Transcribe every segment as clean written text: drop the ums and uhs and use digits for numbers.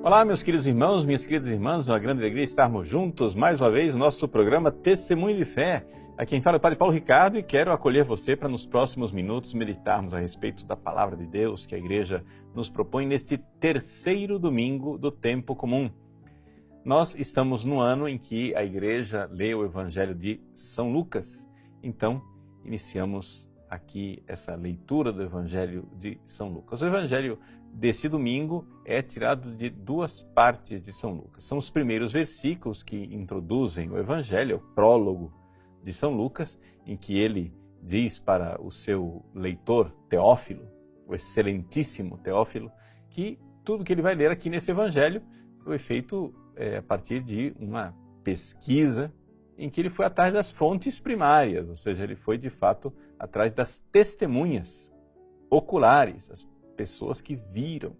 Olá, meus queridos irmãos, minhas queridas irmãs, uma grande alegria estarmos juntos mais uma vez no nosso programa Testemunho de Fé. Aqui quem fala é o Padre Paulo Ricardo e quero acolher você para nos próximos minutos meditarmos a respeito da Palavra de Deus que a Igreja nos propõe neste terceiro domingo do tempo comum. Nós estamos no ano em que a Igreja lê o Evangelho de São Lucas, então iniciamos aqui essa leitura do Evangelho de São Lucas. O Evangelho desse domingo é tirado de duas partes de São Lucas. São os primeiros versículos que introduzem o Evangelho, o prólogo de São Lucas, em que ele diz para o seu leitor Teófilo, o excelentíssimo Teófilo, que tudo que ele vai ler aqui nesse Evangelho foi feito a partir de uma pesquisa em que ele foi atrás das fontes primárias, ou seja, ele foi de fato atrás das testemunhas oculares, as pessoas que viram,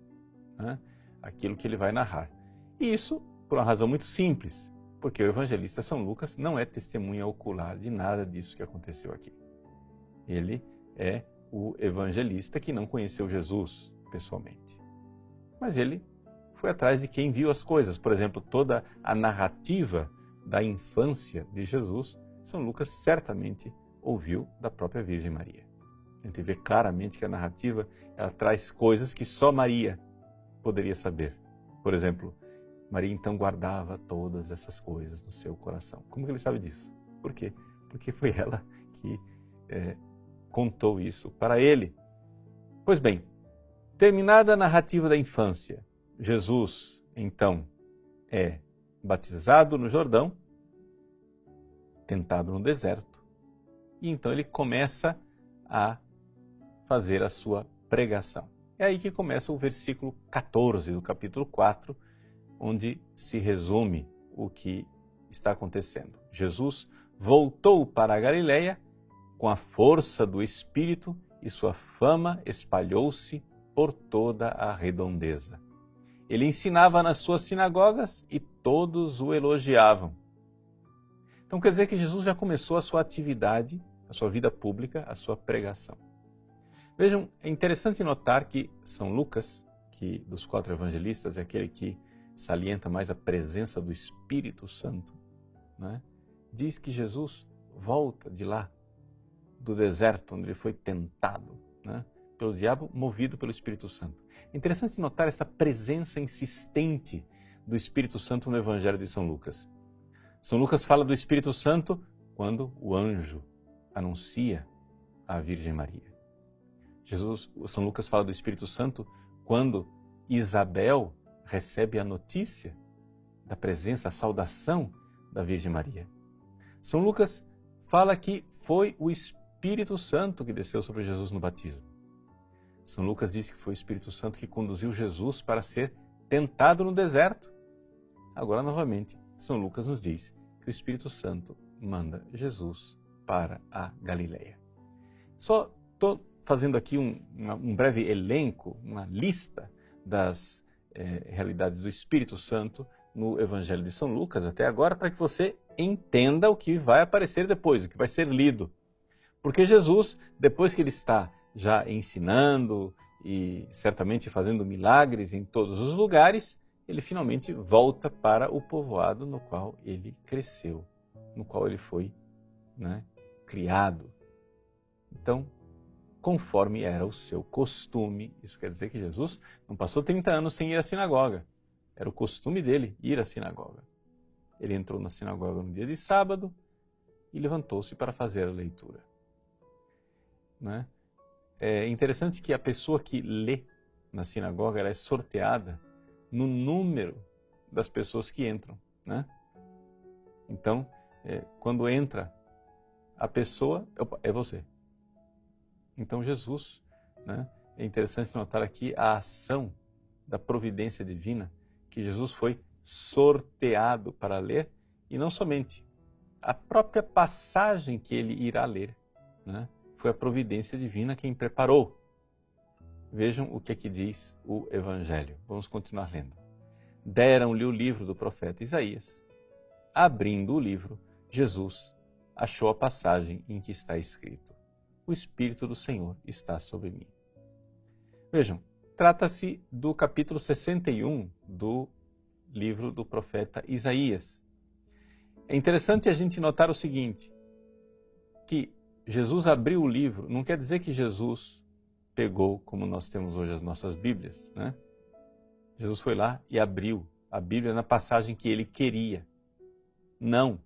né, aquilo que ele vai narrar. E isso por uma razão muito simples, porque o evangelista São Lucas não é testemunha ocular de nada disso que aconteceu aqui. Ele é o evangelista que não conheceu Jesus pessoalmente. Mas ele foi atrás de quem viu as coisas. Por exemplo, toda a narrativa da infância de Jesus, São Lucas certamente ouviu da própria Virgem Maria. A gente vê claramente que a narrativa ela traz coisas que só Maria poderia saber. Por exemplo, Maria então guardava todas essas coisas no seu coração. Como que ele sabe disso? Por quê? Porque foi ela que contou isso para ele. Pois bem, terminada a narrativa da infância, Jesus então é batizado no Jordão, tentado no deserto, e então ele começa a fazer a sua pregação. É aí que começa o versículo 14 do capítulo 4, onde se resume o que está acontecendo. Jesus voltou para a Galileia com a força do Espírito e sua fama espalhou-se por toda a redondeza. Ele ensinava nas suas sinagogas e todos o elogiavam. Então quer dizer que Jesus já começou a sua atividade, a sua vida pública, a sua pregação. Vejam, é interessante notar que São Lucas, que dos quatro evangelistas é aquele que salienta mais a presença do Espírito Santo, né? Diz que Jesus volta de lá, do deserto, onde ele foi tentado, né, pelo diabo, movido pelo Espírito Santo. É interessante notar essa presença insistente do Espírito Santo no Evangelho de São Lucas. São Lucas fala do Espírito Santo quando o anjo anuncia à Virgem Maria. São Lucas fala do Espírito Santo quando Isabel recebe a notícia da presença, a saudação da Virgem Maria. São Lucas fala que foi o Espírito Santo que desceu sobre Jesus no batismo. São Lucas diz que foi o Espírito Santo que conduziu Jesus para ser tentado no deserto. Agora, novamente, São Lucas nos diz que o Espírito Santo manda Jesus para a Galileia. Só estou fazendo aqui um breve elenco, uma lista das realidades do Espírito Santo no Evangelho de São Lucas até agora, para que você entenda o que vai aparecer depois, o que vai ser lido. Porque Jesus, depois que ele está já ensinando e certamente fazendo milagres em todos os lugares, ele finalmente volta para o povoado no qual ele cresceu, no qual ele foi, né, criado. Então, conforme era o seu costume, isso quer dizer que Jesus não passou 30 anos sem ir à sinagoga. Era o costume dele ir à sinagoga. Ele entrou na sinagoga no dia de sábado e levantou-se para fazer a leitura. Né? É interessante que a pessoa que lê na sinagoga ela é sorteada no número das pessoas que entram. Né? Então, quando entra a pessoa, é você. Então Jesus, né, é interessante notar aqui a ação da providência divina, que Jesus foi sorteado para ler, e não somente a própria passagem que ele irá ler, né, foi a providência divina quem preparou. Vejam o que aqui diz o Evangelho. Vamos continuar lendo. Deram-lhe o livro do profeta Isaías. Abrindo o livro, Jesus achou a passagem em que está escrito: o Espírito do Senhor está sobre mim. Vejam, trata-se do capítulo 61 do livro do profeta Isaías. É interessante a gente notar o seguinte, que Jesus abriu o livro, não quer dizer que Jesus pegou, como nós temos hoje as nossas Bíblias, né? Jesus foi lá e abriu a Bíblia na passagem que ele queria. Não.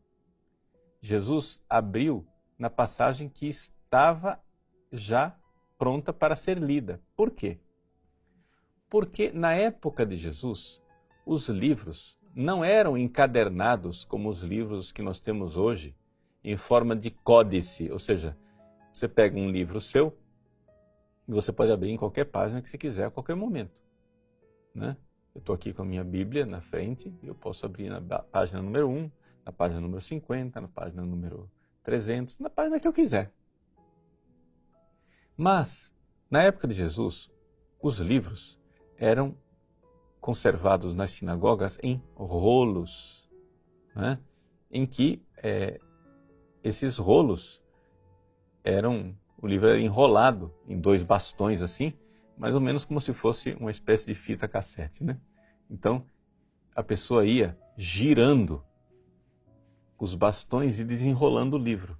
Jesus abriu na passagem que estava já pronta para ser lida. Por quê? Porque na época de Jesus, os livros não eram encadernados como os livros que nós temos hoje, em forma de códice, ou seja, você pega um livro seu e você pode abrir em qualquer página que você quiser a qualquer momento, né? Eu estou aqui com a minha Bíblia na frente, eu posso abrir na página número 1, na página número 50, na página número 300, na página que eu quiser. Mas, na época de Jesus, os livros eram conservados nas sinagogas em rolos, né? Em que esses rolos o livro era enrolado em 2 bastões assim, mais ou menos como se fosse uma espécie de fita cassete, né? Então, a pessoa ia girando os bastões e desenrolando o livro,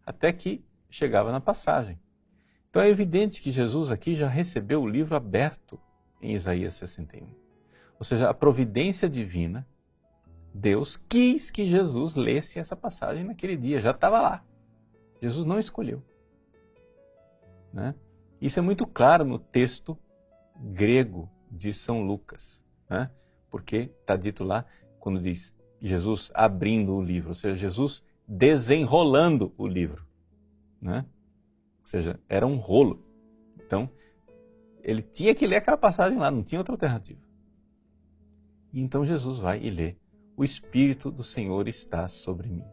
até que chegava na passagem. Então é evidente que Jesus aqui já recebeu o livro aberto em Isaías 61. Ou seja, a providência divina, Deus quis que Jesus lesse essa passagem naquele dia, já estava lá. Jesus não escolheu, né? Isso é muito claro no texto grego de São Lucas, né? Porque está dito lá, quando diz Jesus abrindo o livro, ou seja, Jesus desenrolando o livro, né? Ou seja, era um rolo. Então, ele tinha que ler aquela passagem lá, não tinha outra alternativa. E então Jesus vai e lê: o Espírito do Senhor está sobre mim.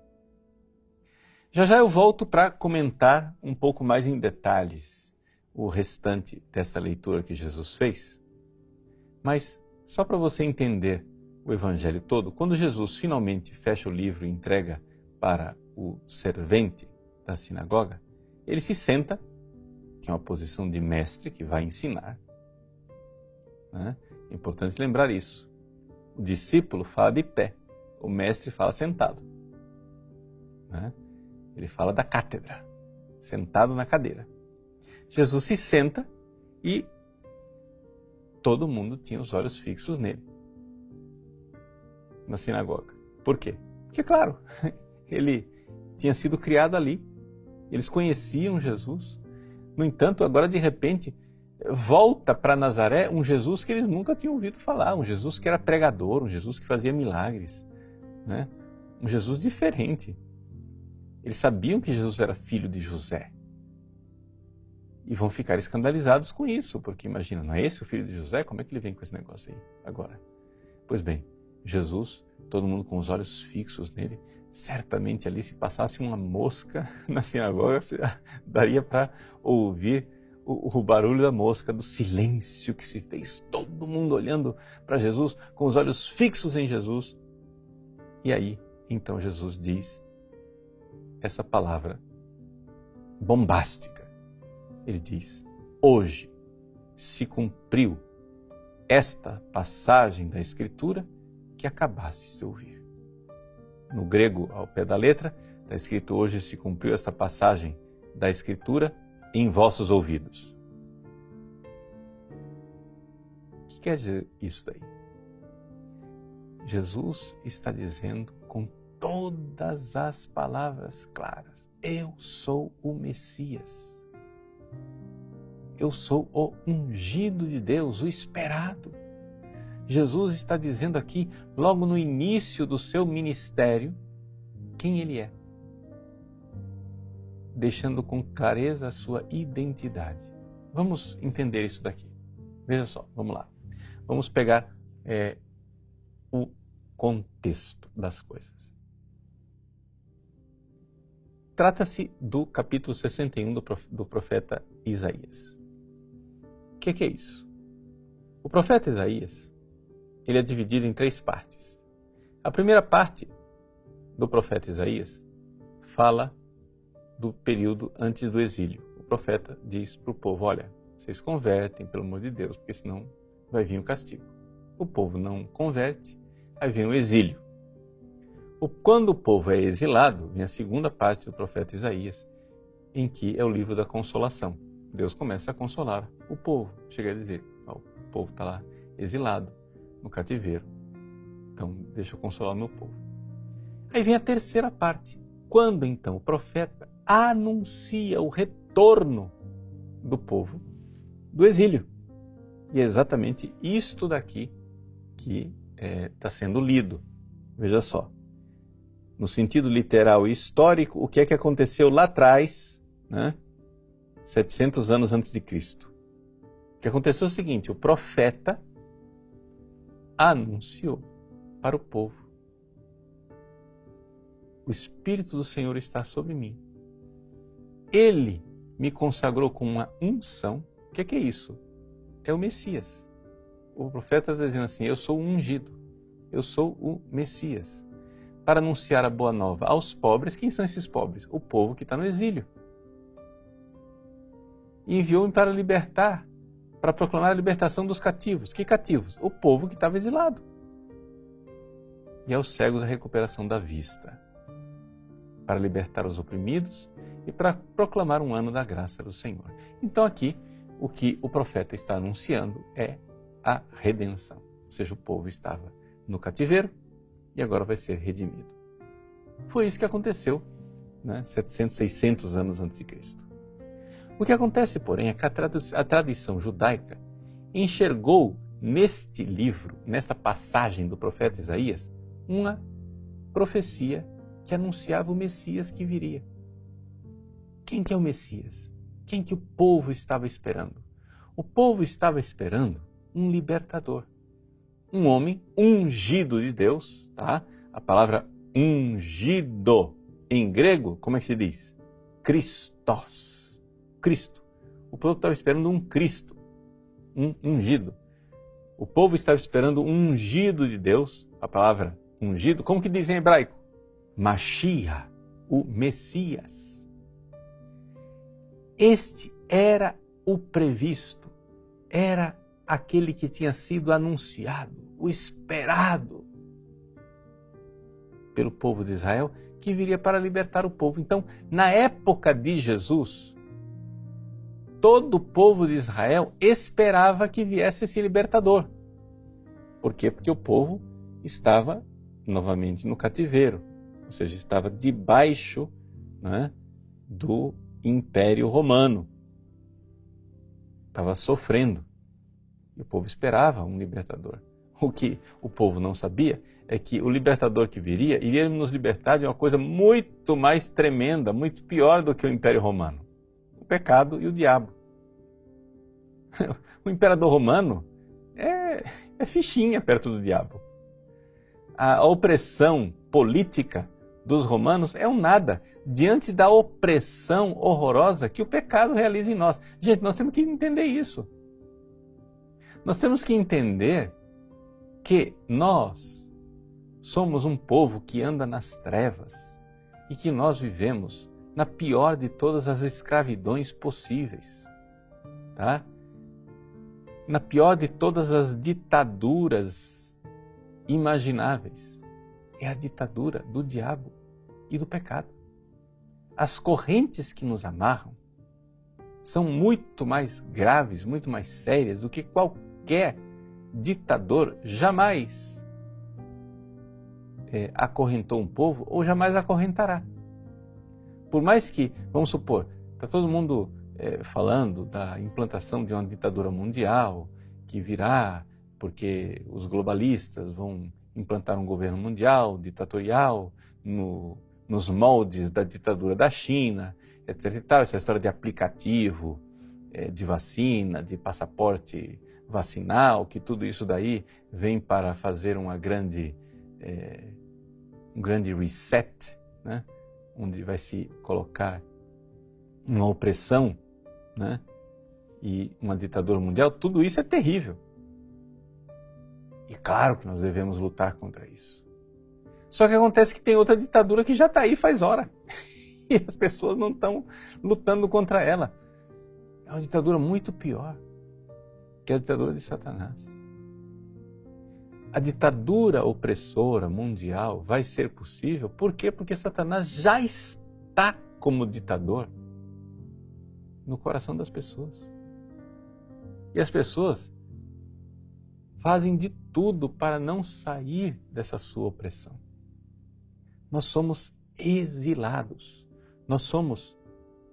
Já já eu volto para comentar um pouco mais em detalhes o restante dessa leitura que Jesus fez. Mas, só para você entender o Evangelho todo, quando Jesus finalmente fecha o livro e entrega para o servente da sinagoga, ele se senta, que é uma posição de mestre que vai ensinar, né? É importante lembrar isso. O discípulo fala de pé, o mestre fala sentado, né? Ele fala da cátedra, sentado na cadeira. Jesus se senta e todo mundo tinha os olhos fixos nele, na sinagoga. Por quê? Porque, claro, ele tinha sido criado ali, eles conheciam Jesus. No entanto, agora de repente, volta para Nazaré um Jesus que eles nunca tinham ouvido falar, um Jesus que era pregador, um Jesus que fazia milagres, né? Um Jesus diferente. Eles sabiam que Jesus era filho de José. E vão ficar escandalizados com isso, porque imagina, não é esse o filho de José? Como é que ele vem com esse negócio aí agora? Pois bem, Jesus, todo mundo com os olhos fixos nele, certamente ali se passasse uma mosca na sinagoga, daria para ouvir o barulho da mosca, do silêncio que se fez, todo mundo olhando para Jesus, com os olhos fixos em Jesus. E aí, então Jesus diz essa palavra bombástica. Ele diz: hoje se cumpriu esta passagem da Escritura que acabastes de ouvir. No grego, ao pé da letra, está escrito: hoje se cumpriu esta passagem da Escritura em vossos ouvidos. O que quer dizer isso daí? Jesus está dizendo com todas as palavras claras: eu sou o Messias. Eu sou o ungido de Deus, o esperado. Jesus está dizendo aqui, logo no início do seu ministério, quem ele é, deixando com clareza a sua identidade. Vamos entender isso daqui. Veja só, vamos lá. Vamos pegar o contexto das coisas. Trata-se do capítulo 61 do profeta Isaías. O que é isso? O profeta Isaías, ele é dividido em 3 partes. A primeira parte do profeta Isaías fala do período antes do exílio. O profeta diz para o povo: olha, vocês convertem, pelo amor de Deus, porque senão vai vir o castigo. O povo não converte, aí vem o exílio. Quando o povo é exilado, vem a segunda parte do profeta Isaías, em que é o livro da consolação. Deus começa a consolar o povo. Chega a dizer, o povo está lá exilado, no cativeiro. Então, deixa eu consolar o meu povo. Aí vem a terceira parte. Quando, então, o profeta anuncia o retorno do povo do exílio. E é exatamente isto daqui que está sendo lido. Veja só. No sentido literal e histórico, o que é que aconteceu lá atrás, né? 700 anos antes de Cristo. O que aconteceu é o seguinte, o profeta anunciou para o povo: o Espírito do Senhor está sobre mim. Ele me consagrou com uma unção. O que é isso? É o Messias. O profeta está dizendo assim, eu sou o ungido, eu sou o Messias, para anunciar a boa nova aos pobres. Quem são esses pobres? O povo que está no exílio. E enviou-me para libertar, para proclamar a libertação dos cativos. Que cativos? O povo que estava exilado. E aos cegos a recuperação da vista, para libertar os oprimidos e para proclamar um ano da graça do Senhor. Então aqui, o que o profeta está anunciando é a redenção. Ou seja, o povo estava no cativeiro e agora vai ser redimido. Foi isso que aconteceu, né? 700, 600 anos antes de Cristo. O que acontece, porém, é que a tradição judaica enxergou neste livro, nesta passagem do profeta Isaías, uma profecia que anunciava o Messias que viria. Quem que é o Messias? Quem que o povo estava esperando? O povo estava esperando um libertador. Um homem ungido de Deus, tá? A palavra ungido em grego, como é que se diz? Christos. Cristo. O povo estava esperando um Cristo, um ungido. O povo estava esperando um ungido de Deus. A palavra ungido, como que diz em hebraico? Mashiach, o Messias. Este era o previsto, era aquele que tinha sido anunciado, o esperado pelo povo de Israel, que viria para libertar o povo. Então, na época de Jesus, todo o povo de Israel esperava que viesse esse libertador. Por quê? Porque o povo estava novamente no cativeiro, ou seja, estava debaixo, né, do Império Romano. Estava sofrendo. E o povo esperava um libertador. O que o povo não sabia é que o libertador que viria iria nos libertar de uma coisa muito mais tremenda, muito pior do que o Império Romano. O pecado e o diabo. O imperador romano é fichinha perto do diabo. A opressão política dos romanos é um nada diante da opressão horrorosa que o pecado realiza em nós. Gente, nós temos que entender isso. Nós temos que entender que nós somos um povo que anda nas trevas e que nós vivemos na pior de todas as escravidões possíveis, tá? Na pior de todas as ditaduras imagináveis. É a ditadura do diabo e do pecado. As correntes que nos amarram são muito mais graves, muito mais sérias do que qualquer ditador jamais acorrentou um povo ou jamais acorrentará. Por mais que, vamos supor, está todo mundo falando da implantação de uma ditadura mundial que virá porque os globalistas vão implantar um governo mundial, ditatorial, nos moldes da ditadura da China, etc. E tal. Essa história de aplicativo, de vacina, de passaporte vacinal, que tudo isso daí vem para fazer um grande reset, né? Onde vai se colocar uma opressão, né? E uma ditadura mundial. Tudo isso é terrível. E claro que nós devemos lutar contra isso. Só que acontece que tem outra ditadura que já está aí faz hora. E as pessoas não estão lutando contra ela. uma ditadura muito pior que a ditadura de Satanás. A ditadura opressora mundial vai ser possível, por quê? Porque Satanás já está como ditador no coração das pessoas. E as pessoas fazem de tudo para não sair dessa sua opressão. Nós somos exilados, nós somos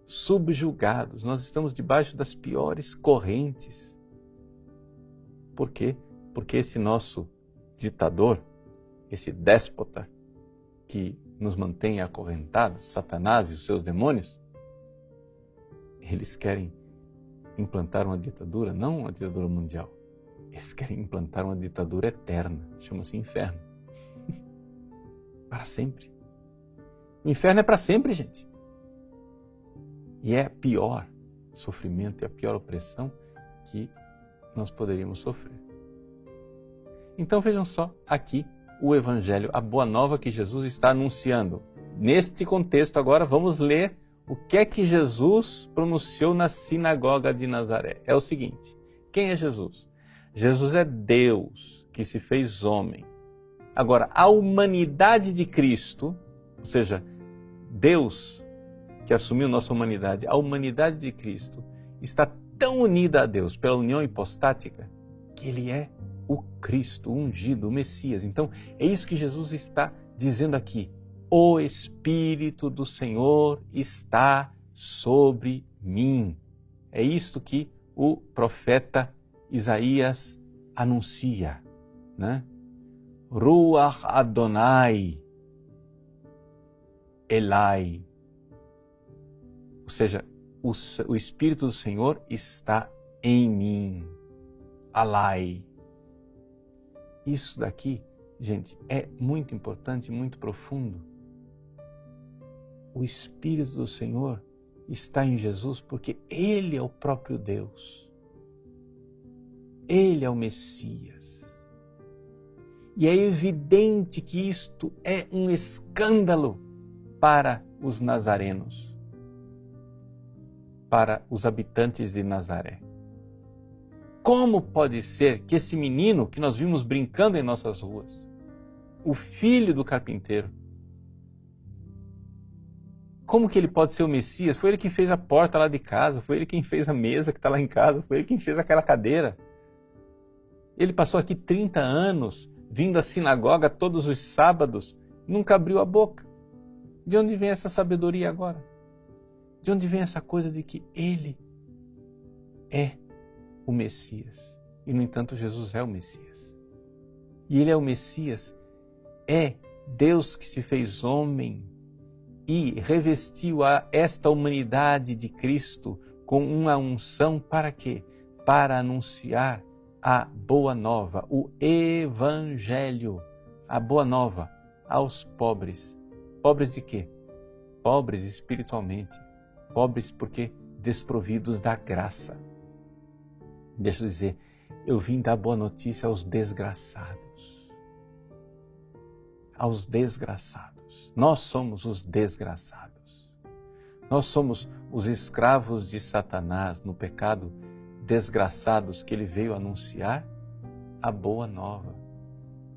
subjugados, nós estamos debaixo das piores correntes. Por quê? Porque esse nosso ditador, esse déspota que nos mantém acorrentados, Satanás e os seus demônios, eles querem implantar uma ditadura, não uma ditadura mundial. Eles querem implantar uma ditadura eterna, chama-se inferno. Para sempre. O inferno é para sempre, gente. E é pior sofrimento, é a pior opressão que nós poderíamos sofrer. Então vejam só aqui o Evangelho, a boa nova que Jesus está anunciando. Neste contexto agora vamos ler o que é que Jesus pronunciou na sinagoga de Nazaré. É o seguinte, quem é Jesus? Jesus é Deus que se fez homem. Agora, a humanidade de Cristo, ou seja, Deus que assumiu nossa humanidade, a humanidade de Cristo está tão unida a Deus pela união hipostática que Ele é o Cristo, o ungido, o Messias. Então, é isso que Jesus está dizendo aqui. O Espírito do Senhor está sobre mim. É isto que o profeta Isaías anuncia, né? Ruach Adonai Elai. Ou seja, o Espírito do Senhor está em mim. Alai. Isso daqui, gente, é muito importante, muito profundo. O Espírito do Senhor está em Jesus porque Ele é o próprio Deus. Ele é o Messias. E é evidente que isto é um escândalo para os nazarenos, para os habitantes de Nazaré. Como pode ser que esse menino que nós vimos brincando em nossas ruas, o filho do carpinteiro, como que ele pode ser o Messias? Foi ele quem fez a porta lá de casa, foi ele quem fez a mesa que está lá em casa, foi ele quem fez aquela cadeira. Ele passou aqui 30 anos, vindo à sinagoga todos os sábados, nunca abriu a boca. De onde vem essa sabedoria agora? De onde vem essa coisa de que ele é o Messias? E, no entanto, Jesus é o Messias. E ele é o Messias, é Deus que se fez homem e revestiu esta humanidade de Cristo com uma unção para quê? Para anunciar a boa nova, o Evangelho, a boa nova aos pobres. Pobres de quê? Pobres espiritualmente. Pobres porque desprovidos da graça. Deixa eu dizer, eu vim dar boa notícia aos desgraçados. Aos desgraçados. Nós somos os desgraçados. Nós somos os escravos de Satanás no pecado, desgraçados que ele veio anunciar a boa nova.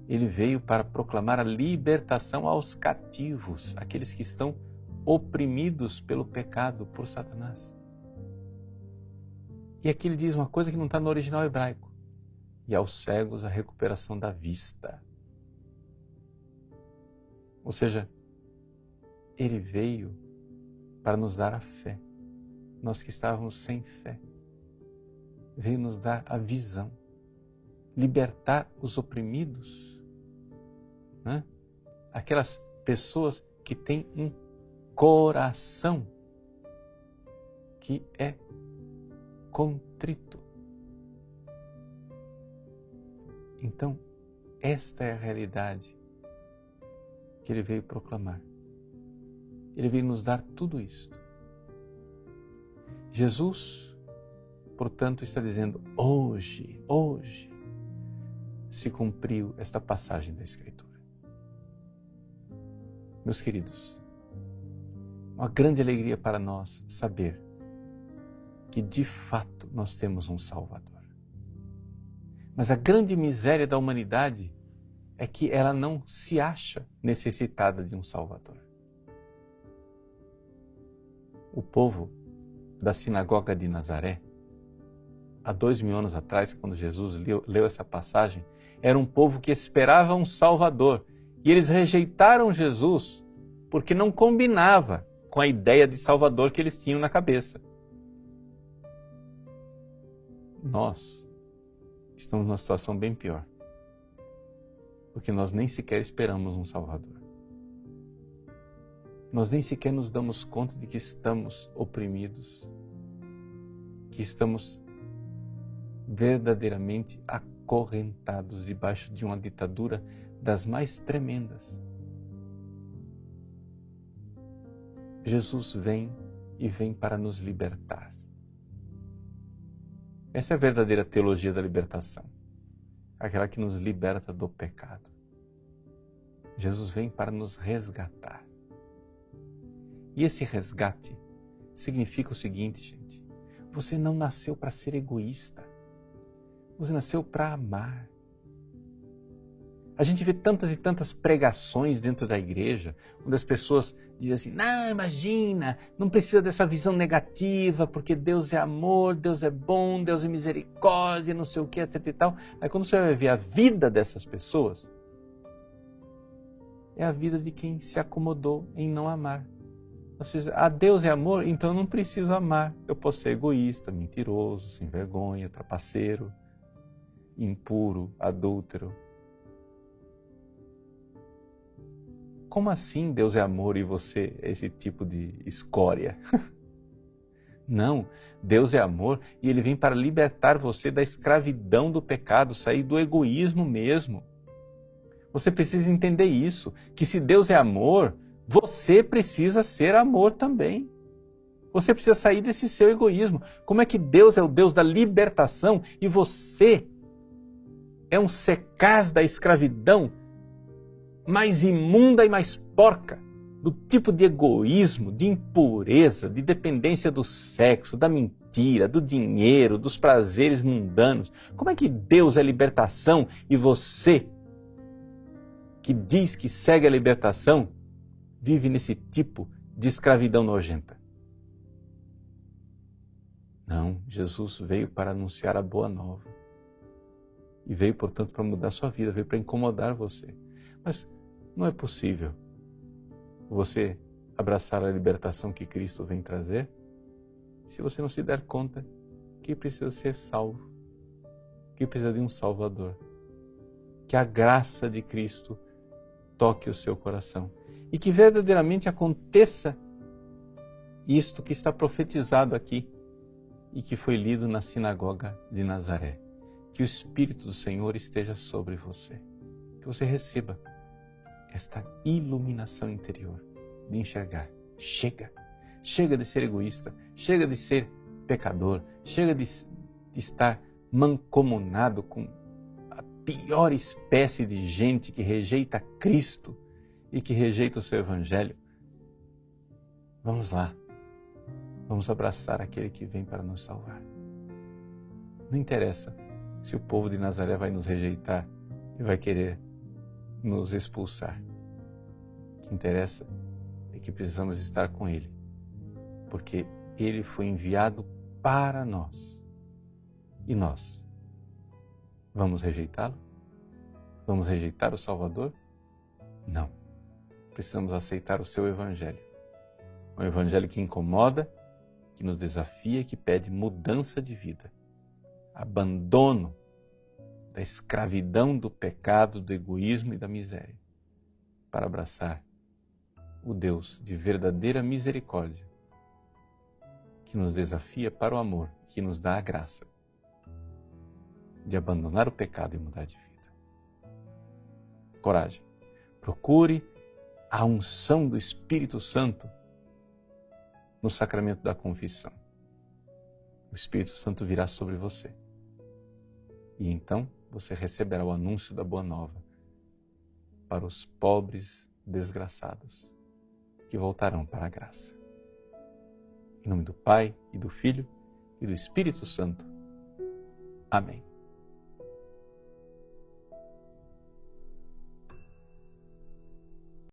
Ele veio para proclamar a libertação aos cativos, aqueles que estão oprimidos pelo pecado, por Satanás. E aqui ele diz uma coisa que não está no original hebraico. E aos cegos a recuperação da vista. Ou seja, ele veio para nos dar a fé. Nós que estávamos sem fé. Veio nos dar a visão. Libertar os oprimidos. Né? Aquelas pessoas que têm um coração que é contrito. Então, esta é a realidade que ele veio proclamar. Ele veio nos dar tudo isto. Jesus, portanto, está dizendo, hoje se cumpriu esta passagem da Escritura. Meus queridos, uma grande alegria para nós saber que de fato nós temos um Salvador. Mas a grande miséria da humanidade é que ela não se acha necessitada de um Salvador. O povo da sinagoga de Nazaré, há 2000 anos atrás, quando Jesus leu essa passagem, era um povo que esperava um Salvador. E eles rejeitaram Jesus porque não combinava com a ideia de Salvador que eles tinham na cabeça. Nós estamos numa situação bem pior, porque nós nem sequer esperamos um Salvador. Nós nem sequer nos damos conta de que estamos oprimidos, que estamos verdadeiramente acorrentados debaixo de uma ditadura das mais tremendas. Jesus vem e vem para nos libertar. Essa é a verdadeira teologia da libertação, aquela que nos liberta do pecado. Jesus vem para nos resgatar. E esse resgate significa o seguinte, gente: você não nasceu para ser egoísta, você nasceu para amar. A gente vê tantas e tantas pregações dentro da igreja, onde as pessoas dizem assim: não, imagina, não precisa dessa visão negativa, porque Deus é amor, Deus é bom, Deus é misericórdia, não sei o que, etc e tal. Aí quando você vai ver a vida dessas pessoas, é a vida de quem se acomodou em não amar. Ou seja, Deus é amor, então eu não preciso amar. Eu posso ser egoísta, mentiroso, sem vergonha, trapaceiro, impuro, adúltero. Como assim Deus é amor e você é esse tipo de escória? Não, Deus é amor e Ele vem para libertar você da escravidão do pecado, sair do egoísmo mesmo. Você precisa entender isso, que se Deus é amor, você precisa ser amor também. Você precisa sair desse seu egoísmo. Como é que Deus é o Deus da libertação e você é um secaz da escravidão mais imunda e mais porca, do tipo de egoísmo, de impureza, de dependência do sexo, da mentira, do dinheiro, dos prazeres mundanos? Como é que Deus é libertação e você, que diz que segue a libertação, vive nesse tipo de escravidão nojenta? Não, Jesus veio para anunciar a boa nova. E veio, portanto, para mudar a sua vida, veio para incomodar você. Mas não é possível você abraçar a libertação que Cristo vem trazer se você não se der conta que precisa ser salvo, que precisa de um Salvador. Que a graça de Cristo toque o seu coração e que verdadeiramente aconteça isto que está profetizado aqui e que foi lido na sinagoga de Nazaré. Que o Espírito do Senhor esteja sobre você, que você receba esta iluminação interior de enxergar. Chega de ser egoísta, chega de ser pecador, chega de estar mancomunado com a pior espécie de gente que rejeita Cristo e que rejeita o seu Evangelho. Vamos lá, vamos abraçar aquele que vem para nos salvar. Não interessa se o povo de Nazaré vai nos rejeitar e vai querer nos expulsar. O que interessa é que precisamos estar com Ele, porque Ele foi enviado para nós. E nós vamos rejeitá-lo? Vamos rejeitar o Salvador? Não. Precisamos aceitar o seu Evangelho. Um Evangelho que incomoda, que nos desafia, que pede mudança de vida. Abandono da escravidão do pecado, do egoísmo e da miséria, para abraçar o Deus de verdadeira misericórdia, que nos desafia para o amor, que nos dá a graça de abandonar o pecado e mudar de vida. Coragem. Procure a unção do Espírito Santo no sacramento da confissão. O Espírito Santo virá sobre você. E então você receberá o anúncio da Boa Nova para os pobres desgraçados que voltarão para a graça. Em nome do Pai, e do Filho, e do Espírito Santo. Amém.